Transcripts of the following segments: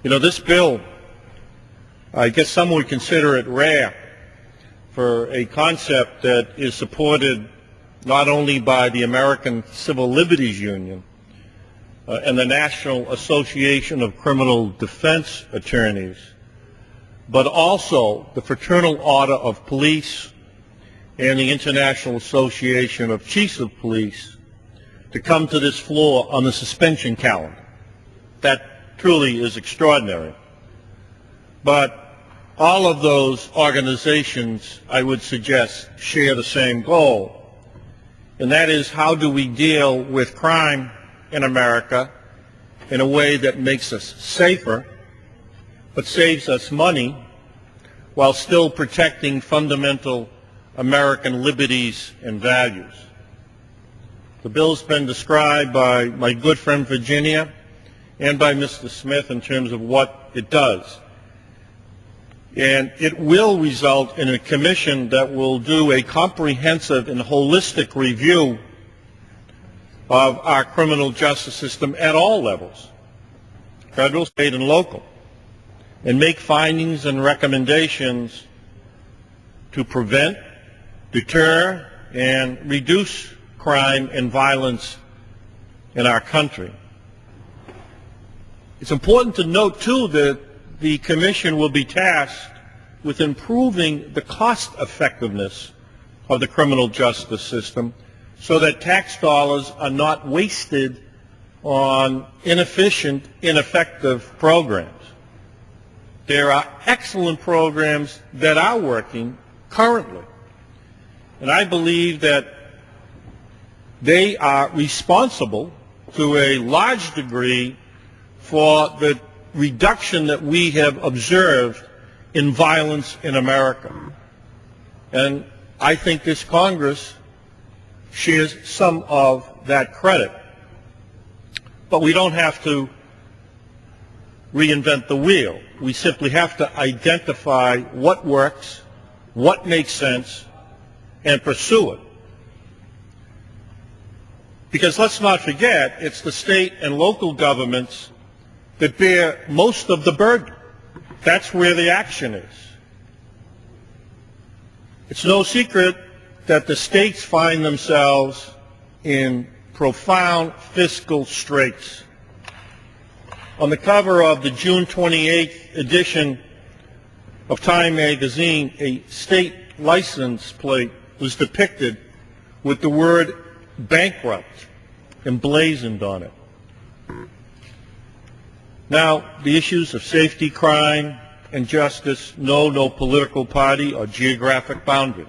You know, this bill, I guess some would consider it rare for a concept that is supported not only by the American Civil Liberties Union and the National Association of Criminal Defense Attorneys, but also the Fraternal Order of Police and the International Association of Chiefs of Police to come to this floor on the suspension calendar. That truly is extraordinary. But all of those organizations, I would suggest, share the same goal, and that is, how do we deal with crime in America in a way that makes us safer but saves us money while still protecting fundamental American liberties and values. The bill's been described by my good friend Virginia and by Mr. Smith in terms of what it does. And it will result in a commission that will do a comprehensive and holistic review of our criminal justice system at all levels, federal, state, and local, and make findings and recommendations to prevent, deter, and reduce crime and violence in our country. It's important to note, too, that the Commission will be tasked with improving the cost effectiveness of the criminal justice system so that tax dollars are not wasted on inefficient, ineffective programs. There are excellent programs that are working currently, and I believe that they are responsible to a large degree for the reduction that we have observed in violence in America. And I think this Congress shares some of that credit. But we don't have to reinvent the wheel. We simply have to identify what works, what makes sense, and pursue it. Because let's not forget, it's the state and local governments that bear most of the burden. That's where the action is. It's no secret that the states find themselves in profound fiscal straits. On the cover of the June 28th edition of Time magazine, a state license plate was depicted with the word bankrupt emblazoned on it. Now, the issues of safety, crime, and justice know no political party or geographic boundary,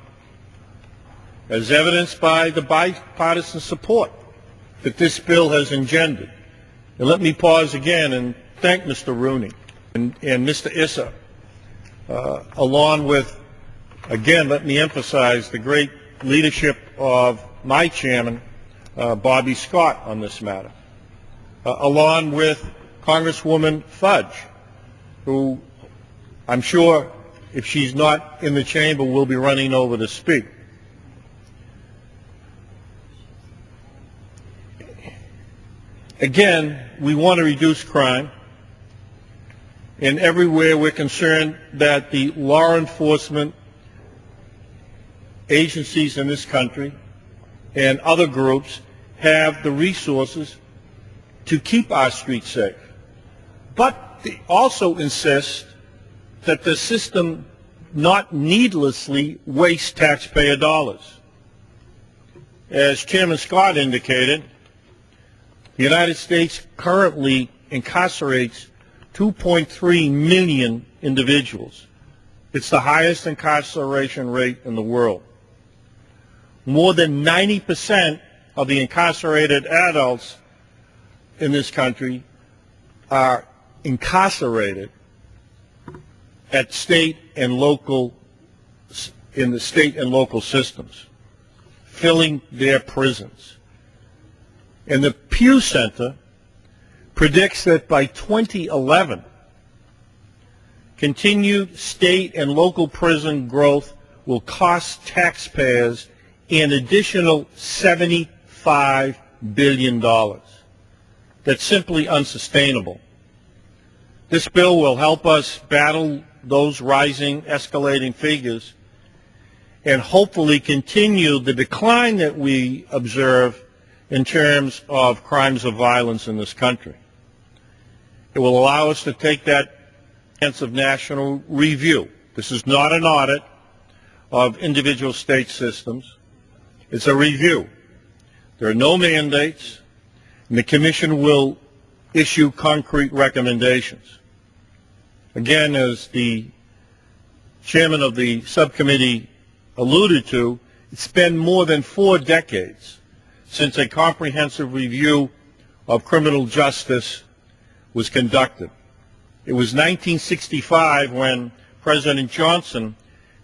as evidenced by the bipartisan support that this bill has engendered. And let me pause again and thank Mr. Rooney and Mr. Issa, along with, again, let me emphasize the great leadership of my chairman, Bobby Scott, on this matter, along with Congresswoman Fudge, who I'm sure, if she's not in the chamber, will be running over to speak. Again, we want to reduce crime, and everywhere we're concerned that the law enforcement agencies in this country and other groups have the resources to keep our streets safe. But they also insist that the system not needlessly waste taxpayer dollars. As Chairman Scott indicated, the United States currently incarcerates 2.3 million individuals. It's the highest incarceration rate in the world. More than 90% of the incarcerated adults in this country are incarcerated at state and local, in the state and local systems, filling their prisons. And the Pew Center predicts that by 2011, continued state and local prison growth will cost taxpayers an additional $75 billion. That's simply unsustainable. This bill will help us battle those rising, escalating figures and hopefully continue the decline that we observe in terms of crimes of violence in this country. It will allow us to take that chance of national review. This is not an audit of individual state systems. It's a review. There are no mandates, and the Commission will issue concrete recommendations. Again, as the chairman of the subcommittee alluded to, it's been more than 4 decades since a comprehensive review of criminal justice was conducted. It was 1965 when President Johnson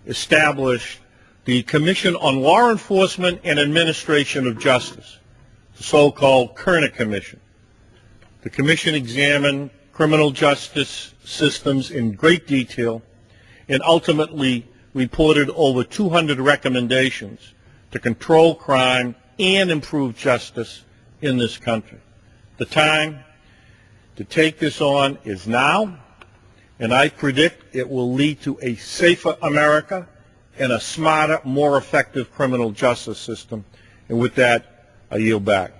established the Commission on Law Enforcement and Administration of Justice, the so-called Kerner Commission. The Commission examined criminal justice systems in great detail and ultimately reported over 200 recommendations to control crime and improve justice in this country. The time to take this on is now, and I predict it will lead to a safer America and a smarter, more effective criminal justice system. And with that, I yield back.